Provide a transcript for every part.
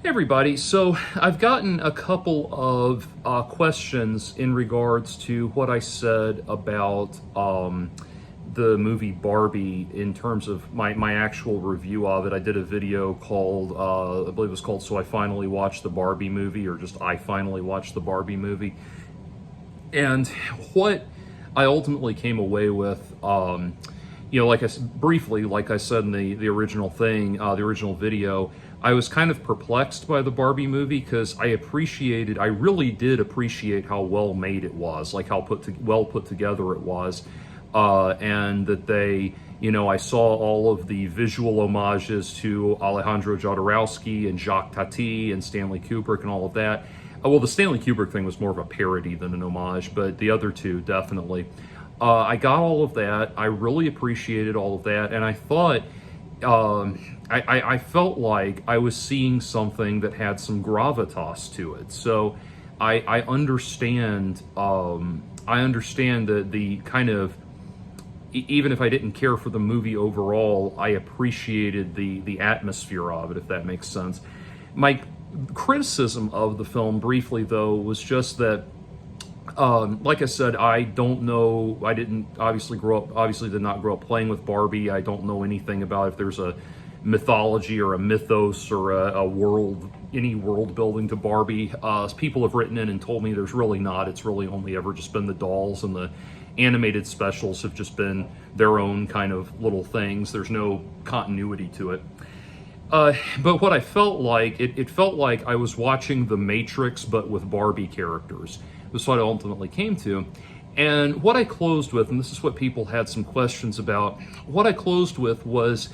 Hey everybody, so I've gotten a couple of questions in regards to what I said about the movie Barbie in terms of my actual review of it. I did a video called, I believe it was called So I Finally Watched the Barbie Movie, or just I Finally Watched the Barbie Movie. And what I ultimately came away with, like briefly, like I said in the original thing, the original video, I was kind of perplexed by the Barbie movie because I really did appreciate how well made it was, like how well put together it was, and that I saw all of the visual homages to Alejandro Jodorowsky and Jacques Tati and Stanley Kubrick and all of that. Well, the Stanley Kubrick thing was more of a parody than an homage, but the other two definitely. I got all of that. I really appreciated all of that, and I thought, I felt like I was seeing something that had some gravitas to it. So I understand. I understand the kind of, even if I didn't care for the movie overall, I appreciated the atmosphere of it, if that makes sense. My criticism of the film, briefly though, was just that, like I said, I don't know. I didn't obviously did not grow up playing with Barbie. I don't know anything about if there's a mythology or a mythos or a world, any world building to Barbie. People have written in and told me there's really not. It's really only ever just been the dolls, and the animated specials have just been their own kind of little things. There's no continuity to it. But what I felt like, it felt like I was watching The Matrix, but with Barbie characters. That's what I ultimately came to. And what I closed with, and this is what people had some questions about, what I closed with was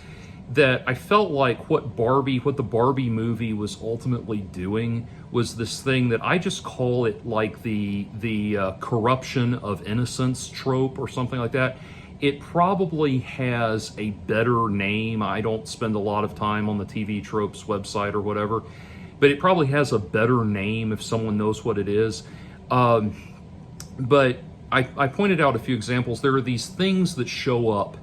that I felt like what the Barbie movie was ultimately doing was this thing that I just call it like the corruption of innocence trope or something like that. It probably has a better name. I don't spend a lot of time on the TV Tropes website or whatever, but it probably has a better name if someone knows what it is. But I pointed out a few examples. There are these things that show up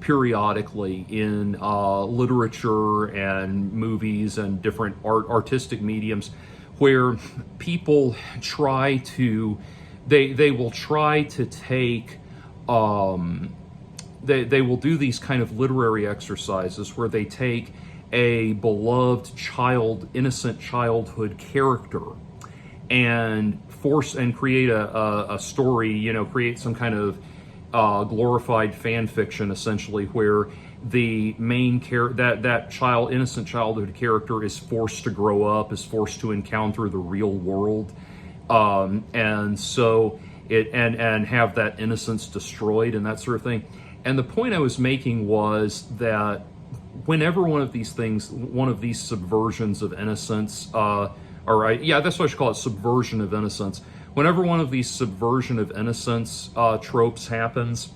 periodically in literature and movies and different artistic mediums where people try to, they will try to take, they will do these kind of literary exercises where they take a beloved innocent childhood character and create a story, create some kind of glorified fan fiction, essentially, where the main innocent childhood character is forced to grow up, is forced to encounter the real world, and so and have that innocence destroyed and that sort of thing. And the point I was making was that whenever one of these subversions of innocence, that's what I should call it, subversion of innocence. Whenever one of these subversion of innocence tropes happens,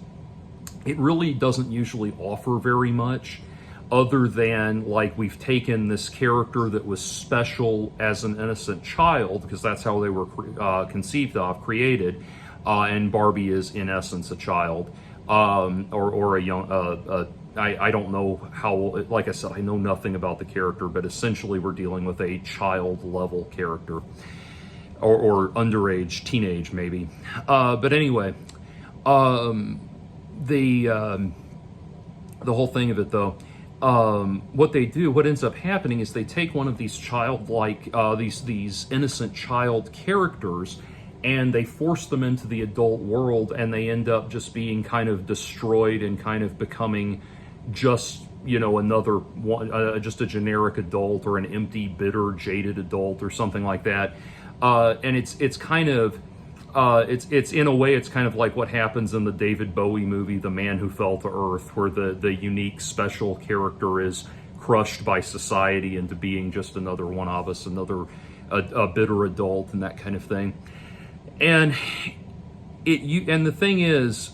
it really doesn't usually offer very much, other than, like, we've taken this character that was special as an innocent child, because that's how they were created, and Barbie is in essence a child, or a young. I don't know how, like I said, I know nothing about the character, but essentially we're dealing with a child level character, or underage, teenage maybe. But anyway, the whole thing of it though, what ends up happening is they take one of these childlike, these innocent child characters, and they force them into the adult world, and they end up just being kind of destroyed and kind of becoming just, another one, just a generic adult, or an empty, bitter, jaded adult, or something like that. And it's kind of, it's in a way, it's kind of like what happens in the David Bowie movie, The Man Who Fell to Earth, where the unique, special character is crushed by society into being just another one of us, a bitter adult, and that kind of thing. And the thing is,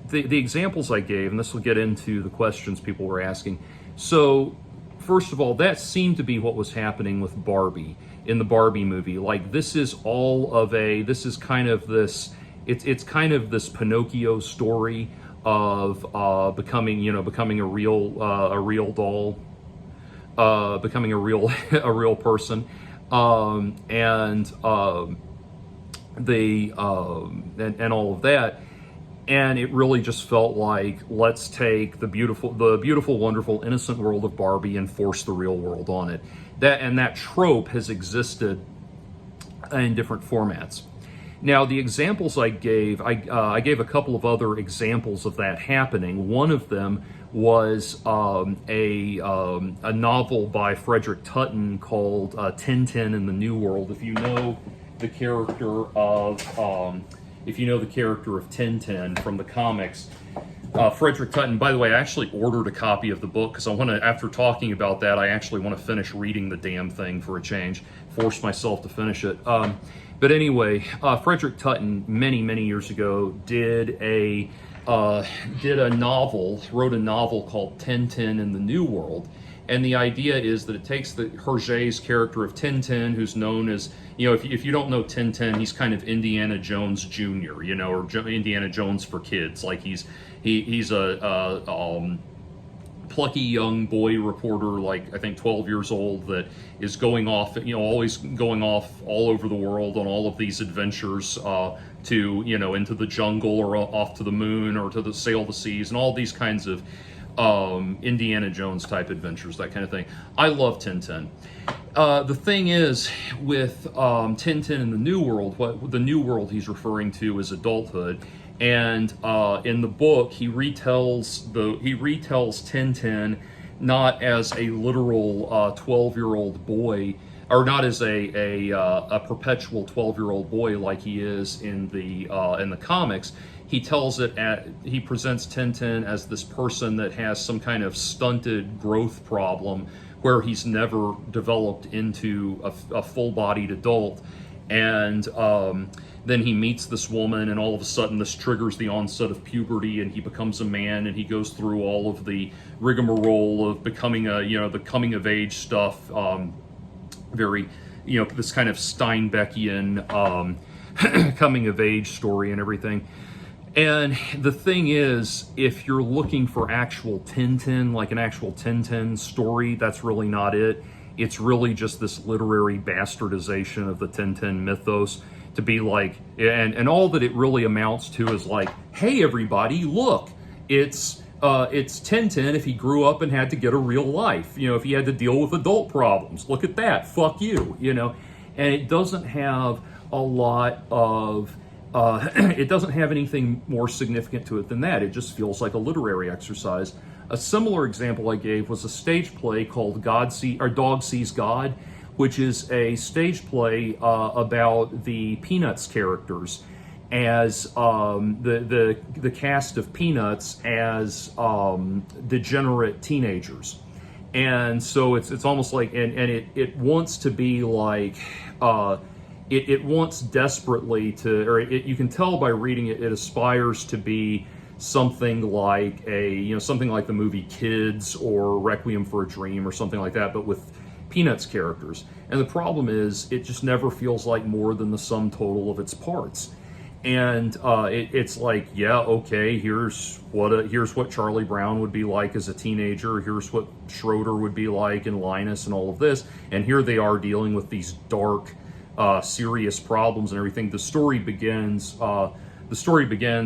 the examples I gave, and this will get into the questions people were asking. So, first of all, that seemed to be what was happening with Barbie in the Barbie movie. Like, this is kind of this, it's kind of this Pinocchio story of becoming a real doll. becoming a real a real person, and they and all of that. And it really just felt like, let's take the beautiful, wonderful, innocent world of Barbie and force the real world on it. That trope has existed in different formats. Now, the examples I gave a couple of other examples of that happening. One of them was a novel by Frederick Tutton called Tintin in the New World. If you know the character of Tintin from the comics, Frederick Tutton. By the way, I actually ordered a copy of the book because I want to. After talking about that, I actually want to finish reading the damn thing for a change. Force myself to finish it. But anyway, Frederick Tutton many years ago wrote a novel called Tintin in the New World. And the idea is that it takes Hergé's character of Tintin, who's known as, if you don't know Tintin, he's kind of Indiana Jones Jr., or Indiana Jones for kids. Like he's a plucky young boy reporter, like I think 12 years old, that is going off, always going off all over the world on all of these adventures to, into the jungle or off to the moon or to sail the seas and all these kinds of Indiana Jones type adventures, that kind of thing. I love Tintin. The thing is with Tintin in the New World, what the New World he's referring to is adulthood, and in the book he retells Tintin not as a literal 12-year-old boy, or not as a perpetual 12-year-old boy like he is in the comics. He presents Tintin as this person that has some kind of stunted growth problem where he's never developed into a full-bodied adult. And then he meets this woman, and all of a sudden this triggers the onset of puberty, and he becomes a man, and he goes through all of the rigmarole of becoming the coming-of-age stuff, very, this kind of Steinbeckian coming-of-age story and everything. And the thing is, if you're looking for actual Tintin, like an actual Tintin story, that's really not it. It's really just this literary bastardization of the Tintin mythos to be like, and all that it really amounts to is like, hey everybody, look, it's Tintin if he grew up and had to get a real life, if he had to deal with adult problems. Look at that, fuck you, And it doesn't have a lot of it doesn't have anything more significant to it than that. It just feels like a literary exercise. A similar example I gave was a stage play called Dog Sees God, which is a stage play about the Peanuts characters as the cast of Peanuts as degenerate teenagers. And so it's almost like, and it wants to be like, it wants desperately to, or you can tell by reading it, it aspires to be something like something like the movie Kids or Requiem for a Dream or something like that, but with Peanuts characters. And the problem is, it just never feels like more than the sum total of its parts. And it's like, yeah, okay, here's what Charlie Brown would be like as a teenager. Here's what Schroeder would be like, and Linus, and all of this. And here they are dealing with these dark, serious problems and everything. The story begins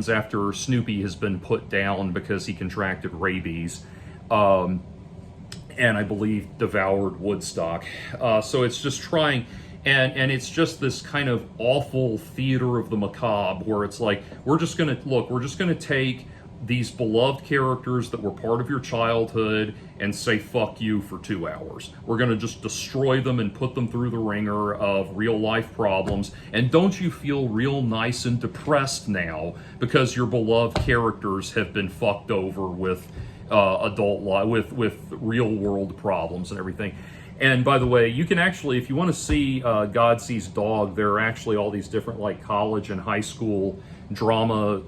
after Snoopy has been put down because he contracted rabies, and I believe devoured Woodstock. So it's just trying, and it's just this kind of awful theater of the macabre where it's like, we're just gonna take these beloved characters that were part of your childhood and say fuck you for 2 hours. We're going to just destroy them and put them through the ringer of real life problems. And don't you feel real nice and depressed now because your beloved characters have been fucked over with adult life, with real world problems and everything. And by the way, you can actually, if you want to see God Sees Dog, there are actually all these different like college and high school drama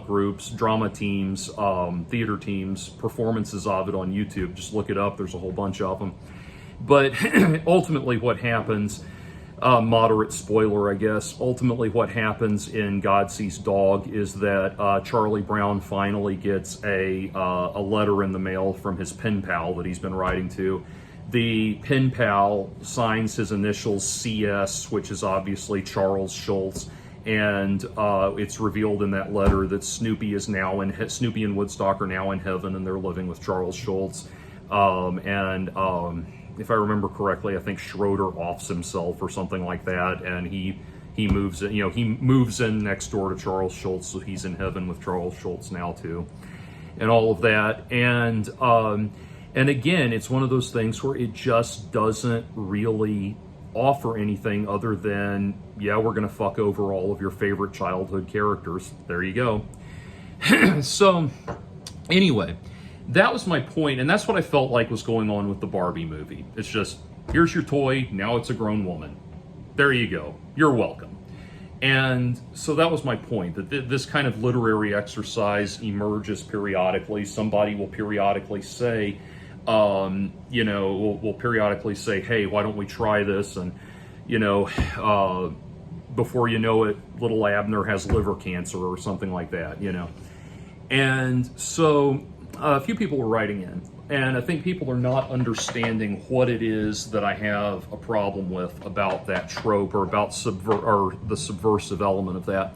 groups, drama teams, theater teams, performances of it on YouTube. Just look it up. There's a whole bunch of them. But ultimately what happens, moderate spoiler, I guess. Ultimately, what happens in God Sees Dog is that Charlie Brown finally gets a letter in the mail from his pen pal that he's been writing to. The pen pal signs his initials CS, which is obviously Charles Schultz, and it's revealed in that letter that Snoopy and Woodstock are now in heaven, and they're living with Charles Schultz. If I remember correctly, I think Schroeder offs himself or something like that, and he moves in. He moves in next door to Charles Schultz, so he's in heaven with Charles Schultz now too, and all of that. And again, it's one of those things where it just doesn't really offer anything other than, yeah, we're gonna fuck over all of your favorite childhood characters. There you go. So anyway, that was my point, and that's what I felt like was going on with the Barbie movie. It's just, here's your toy, now it's a grown woman. There you go. You're welcome. And so that was my point, that this kind of literary exercise emerges periodically. Somebody will periodically say, will periodically say, hey, why don't we try this? And, before you know it, little Abner has liver cancer or something like that, And so a few people were writing in, and I think people are not understanding what it is that I have a problem with about that trope, or about the subversive element of that.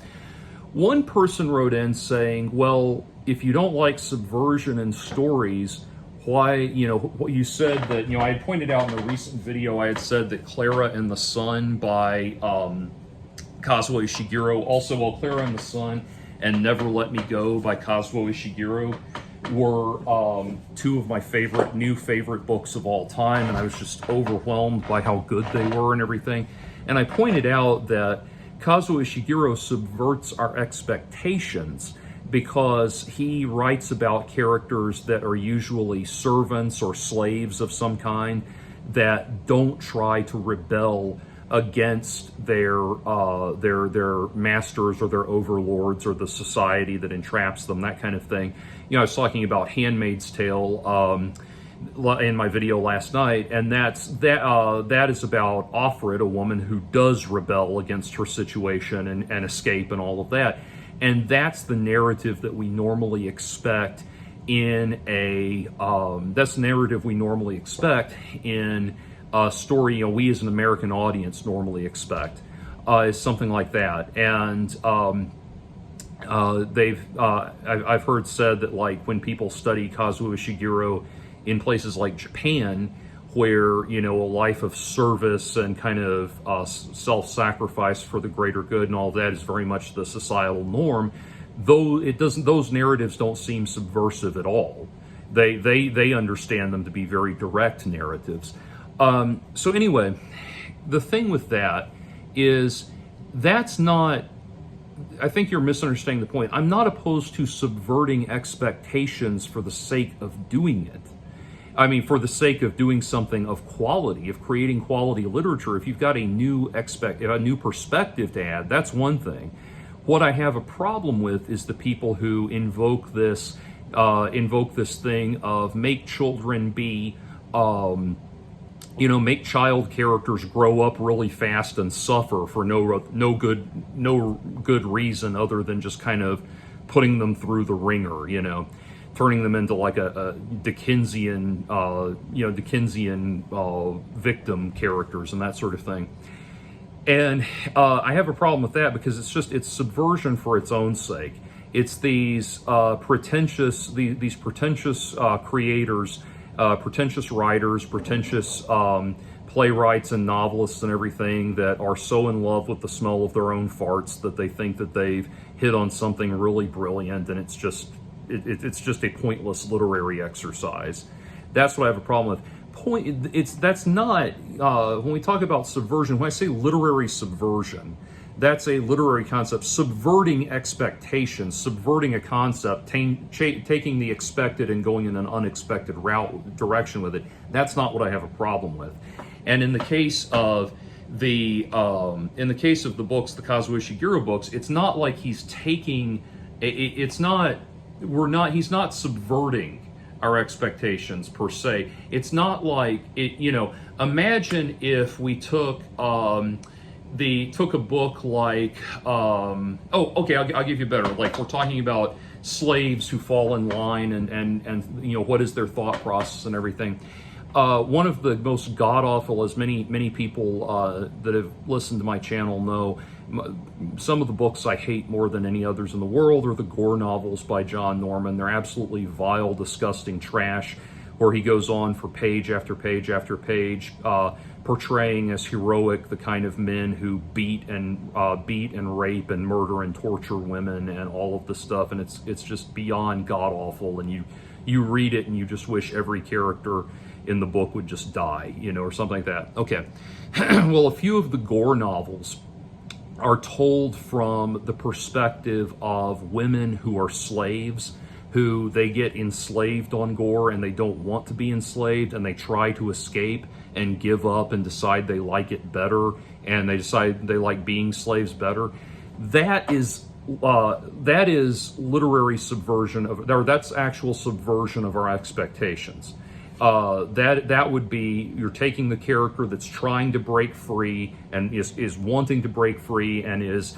One person wrote in saying, well, if you don't like subversion in stories, why, what you said that, I had pointed out in a recent video, I had said that Clara and the Sun by Kazuo Ishiguro, also, well, Clara and the Sun and Never Let Me Go by Kazuo Ishiguro were two of my new favorite books of all time, and I was just overwhelmed by how good they were and everything. And I pointed out that Kazuo Ishiguro subverts our expectations because he writes about characters that are usually servants or slaves of some kind that don't try to rebel against their masters or their overlords or the society that entraps them, that kind of thing. I was talking about Handmaid's Tale in my video last night, and that is about Offred, a woman who does rebel against her situation and escape and all of that. And that's the narrative that we normally expect in a story. We as an American audience normally expect is something like that. And I've heard said that, like, when people study Kazuo Ishiguro in places like Japan, where a life of service and kind of self-sacrifice for the greater good and all that is very much the societal norm, though those narratives don't seem subversive at all. They understand them to be very direct narratives. So anyway, the thing with that is, that's not, I think you're misunderstanding the point. I'm not opposed to subverting expectations for the sake of doing it. I mean, for the sake of doing something of quality, of creating quality literature. If you've got a new perspective to add, that's one thing. What I have a problem with is the people who invoke this thing of make children be, make child characters grow up really fast and suffer for no good reason other than just kind of putting them through the ringer, turning them into like a Dickensian victim characters and that sort of thing. And I have a problem with that because it's subversion for its own sake. It's these pretentious creators, pretentious writers, pretentious playwrights and novelists and everything that are so in love with the smell of their own farts that they think that they've hit on something really brilliant, and it's just a pointless literary exercise. That's what I have a problem with. That's not when we talk about subversion. When I say literary subversion, that's a literary concept, subverting expectations, subverting a concept, taking the expected and going in an unexpected direction with it. That's not what I have a problem with. And in the case of the books, the Kazuo Ishiguro books, it's not like he's taking. He's not subverting our expectations per se. It's not like it, imagine if we took took a book like I'll give you better, like we're talking about slaves who fall in line and what is their thought process and everything. One of the most god-awful, as many people that have listened to my channel know, some of the books I hate more than any others in the world are the gore novels by John Norman. They're absolutely vile, disgusting trash, where he goes on for page after page after page, portraying as heroic the kind of men who beat and rape and murder and torture women and all of this stuff, and it's just beyond god-awful, and you read it and you just wish every character in the book would just die, or something like that. Okay. Well, a few of the gore novels are told from the perspective of women who are slaves, who they get enslaved on gore and they don't want to be enslaved, and they try to escape and give up and decide they like it better, and they decide they like being slaves better. That is literary subversion or that's actual subversion of our expectations. That would be, you're taking the character that's trying to break free and is wanting to break free and is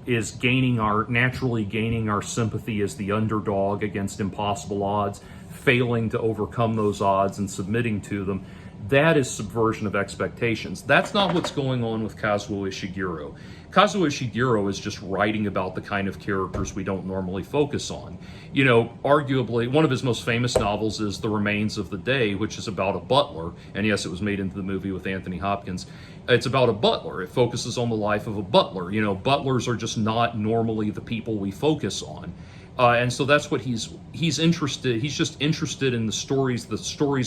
naturally gaining our sympathy as the underdog against impossible odds, failing to overcome those odds and submitting to them. That is subversion of expectations. That's not what's going on with Kazuo Ishiguro. Kazuo Ishiguro is just writing about the kind of characters we don't normally focus on. Arguably, one of his most famous novels is The Remains of the Day, which is about a butler. And yes, it was made into the movie with Anthony Hopkins. It's about a butler. It focuses on the life of a butler. Butlers are just not normally the people we focus on. And so that's what he's interested. He's just interested in the stories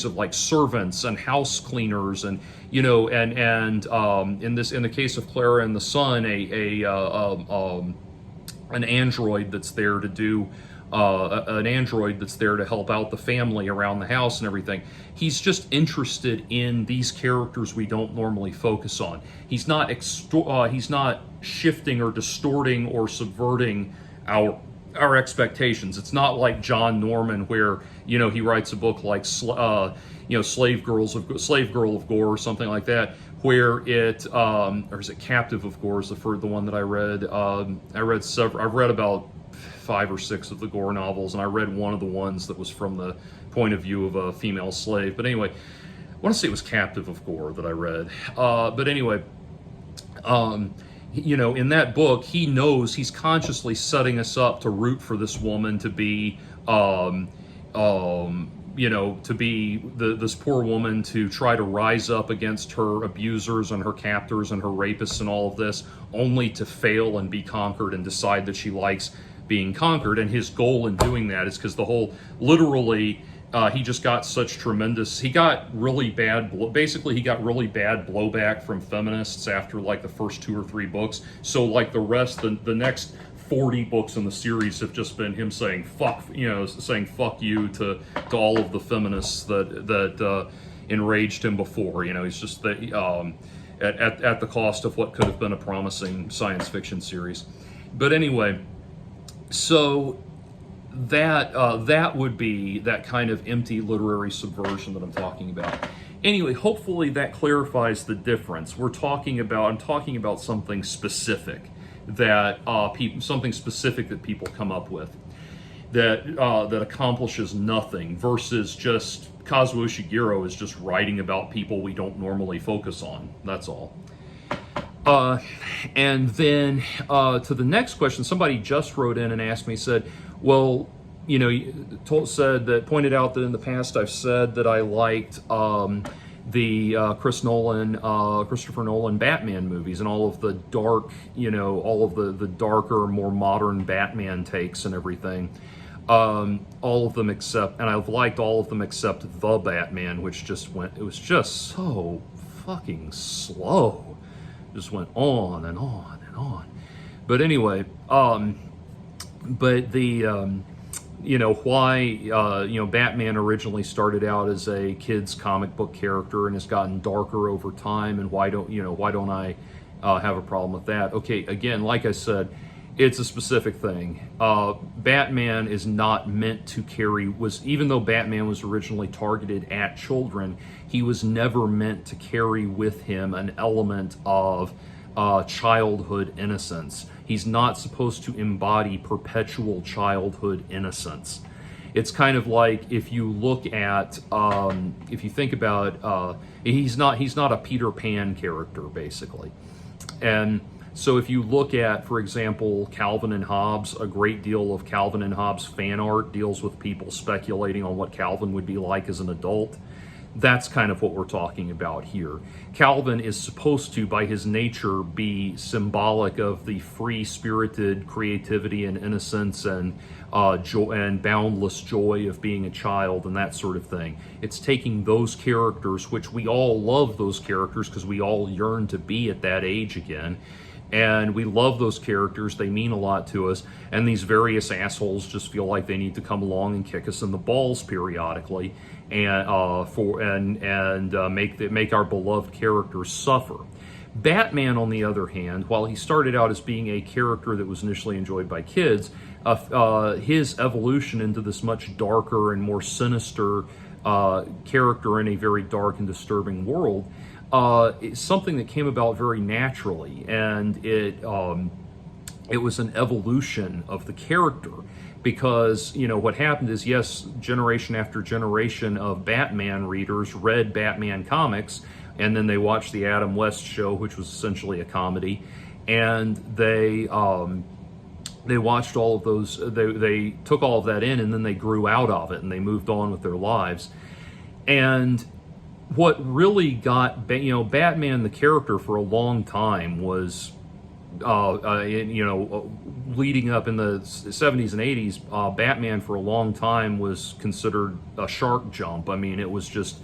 of like servants and house cleaners, and in the case of Clara and the Sun, an android that's there to do help out the family around the house and everything. He's just interested in these characters we don't normally focus on. He's not shifting or distorting or subverting our expectations. It's not like John Norman, where he writes a book like Slave Girl of Gore or something like that, where or is it Captive of Gore is the one that I read. I've read about 5 or 6 of the Gore novels, and I read one of the ones that was from the point of view of a female slave. But anyway, I want to say it was Captive of Gore that I read. But anyway, in that book, he knows he's consciously setting us up to root for this woman to be, this poor woman to try to rise up against her abusers and her captors and her rapists and all of this, only to fail and be conquered and decide that she likes being conquered. And his goal in doing that is because he just got such tremendous, he got really bad blowback from feminists after like the first 2 or 3 books. So like the next 40 books in the series have just been him saying fuck you to all of the feminists that enraged him before. He's just at the cost of what could have been a promising science fiction series. But anyway, so that would be that kind of empty literary subversion that I'm talking about. Anyway, hopefully that clarifies the difference. I'm talking about something specific that people come up with that accomplishes nothing, versus just Kazuo Ishiguro is just writing about people we don't normally focus on. That's all. And then to the next question, somebody just wrote in and asked me, said, well, pointed out that in the past I've said that I liked the Christopher Nolan Batman movies and all of the dark, all of the darker, more modern Batman takes and everything. All of them except, and I've liked all of them except The Batman, which it was just so fucking slow. Just went on and on and on. But anyway, Batman originally started out as a kid's comic book character and has gotten darker over time, and why don't I have a problem with that? Okay, again, like I said, It's a specific thing. Batman is not meant to carry, even though Batman was originally targeted at children, he was never meant to carry with him an element of childhood innocence. He's not supposed to embody perpetual childhood innocence. It's kind of like if you look at, if you think about, he's not a Peter Pan character, basically. And so if you look at, for example, Calvin and Hobbes, a great deal of Calvin and Hobbes fan art deals with people speculating on what Calvin would be like as an adult. That's kind of what we're talking about here. Calvin is supposed to, by his nature, be symbolic of the free-spirited creativity and innocence and joy and boundless joy of being a child and that sort of thing. It's taking those characters, which we all love those characters because we all yearn to be at that age again, and we love those characters. They mean a lot to us, and these various assholes just feel like they need to come along and kick us in the balls periodically, and make our beloved characters suffer. Batman, on the other hand, while he started out as being a character that was initially enjoyed by kids, his evolution into this much darker and more sinister character in a very dark and disturbing world is something that came about very naturally, and it was an evolution of the character. Because, you know, what happened is, yes, generation after generation of Batman readers read Batman comics, and then they watched the Adam West show, which was essentially a comedy, and they watched all of those, they took all of that in, and then they grew out of it, and they moved on with their lives. And what really got, Batman the character for a long time was, leading up in the 70s and 80s, Batman for a long time was considered a shark jump. I mean, it was just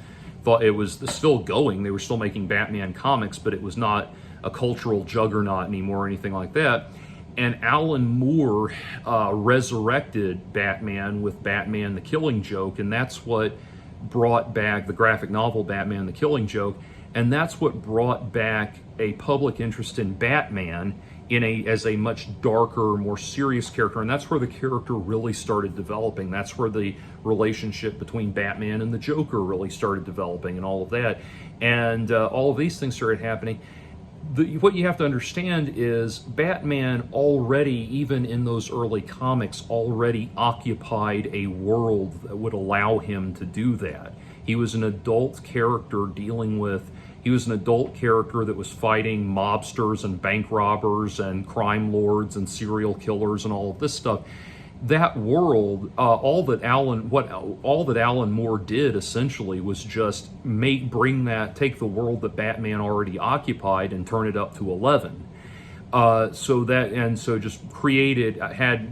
thought it was still going. They were still making Batman comics, but it was not a cultural juggernaut anymore or anything like that. And Alan Moore resurrected Batman with Batman the Killing Joke, and that's what brought back the graphic novel Batman the Killing Joke, and that's what brought back a public interest in Batman as a much darker, more serious character, and that's where the character really started developing. That's where the relationship between Batman and the Joker really started developing, and all of that, and all of these things started happening. What you have to understand is Batman already, even in those early comics, already occupied a world that would allow him to do that. He was an adult character he was an adult character that was fighting mobsters and bank robbers and crime lords and serial killers and all of this stuff. That world, all that Alan Moore did essentially was just take the world that Batman already occupied and turn it up to 11. Had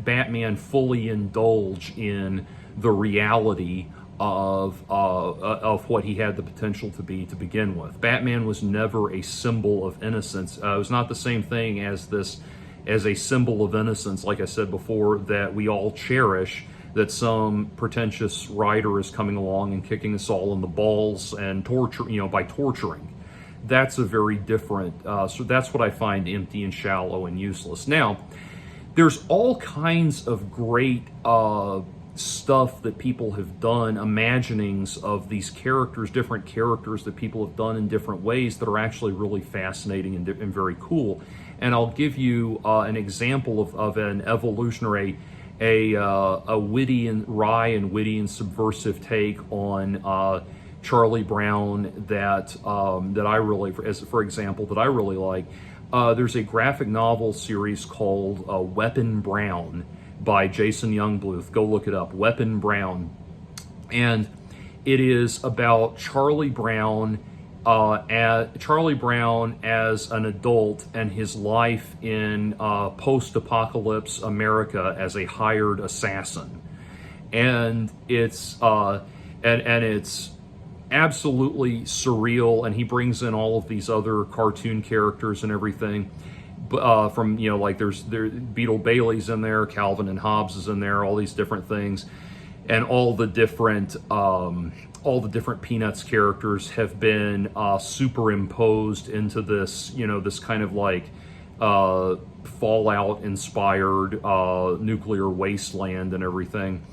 Batman fully indulge in the reality of what he had the potential to be to begin with. Batman was never a symbol of innocence. It was not the same thing as a symbol of innocence, like I said before, that we all cherish, that some pretentious writer is coming along and kicking us all in the balls and by torturing. That's a very different, so that's what I find empty and shallow and useless. Now, there's all kinds of great stuff that people have done, imaginings of these characters, different characters that people have done in different ways that are actually really fascinating and very cool. And I'll give you an example of an evolution or a witty and wry and witty and subversive take on Charlie Brown that I really, for example, that I really like. There's a graphic novel series called Weapon Brown by Jason Youngbluth. Go look it up, Weapon Brown. And it is about Charlie Brown as an adult and his life in post-apocalypse America as a hired assassin. And it's it's absolutely surreal, and he brings in all of these other cartoon characters and everything. From there's Beetle Bailey's in there, Calvin and Hobbes is in there, all these different things, and all the different Peanuts characters have been superimposed into this this kind of like Fallout inspired nuclear wasteland and everything.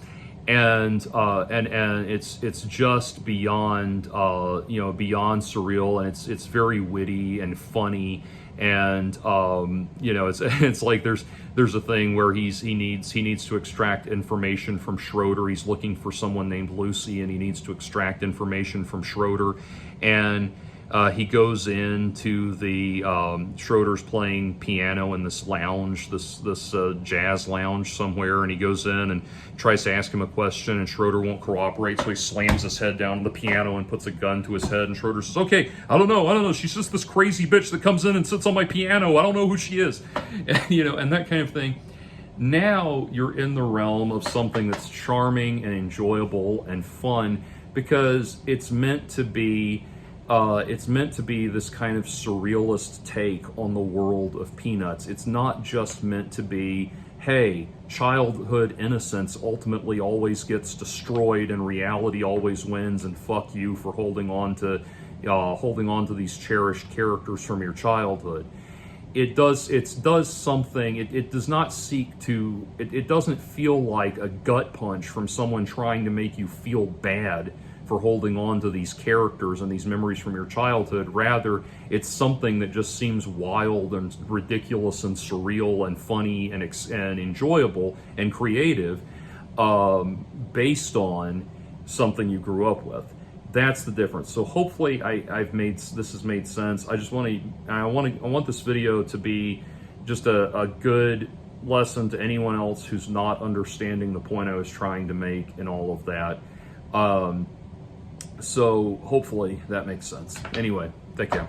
And it's just beyond beyond surreal, and it's very witty and funny, and it's like there's a thing where he needs to extract information from Schroeder. He's looking for someone named Lucy, and he needs to extract information from Schroeder, and he goes into the Schroeder's playing piano in this lounge, this jazz lounge somewhere, and he goes in and tries to ask him a question, and Schroeder won't cooperate, so he slams his head down on the piano and puts a gun to his head, and Schroeder says, "Okay, I don't know, she's just this crazy bitch that comes in and sits on my piano. I don't know who she is," and that kind of thing. Now you're in the realm of something that's charming and enjoyable and fun, because it's meant to be this kind of surrealist take on the world of Peanuts. It's not just meant to be, hey, childhood innocence ultimately always gets destroyed and reality always wins, and fuck you for holding on to these cherished characters from your childhood. It does something. It does not seek to. It doesn't feel like a gut punch from someone trying to make you feel bad for holding on to these characters and these memories from your childhood. Rather, it's something that just seems wild and ridiculous and surreal and funny and enjoyable and creative, based on something you grew up with. That's the difference. So hopefully this has made sense. I want this video to be just a good lesson to anyone else who's not understanding the point I was trying to make in all of that. So hopefully that makes sense. Anyway, take care.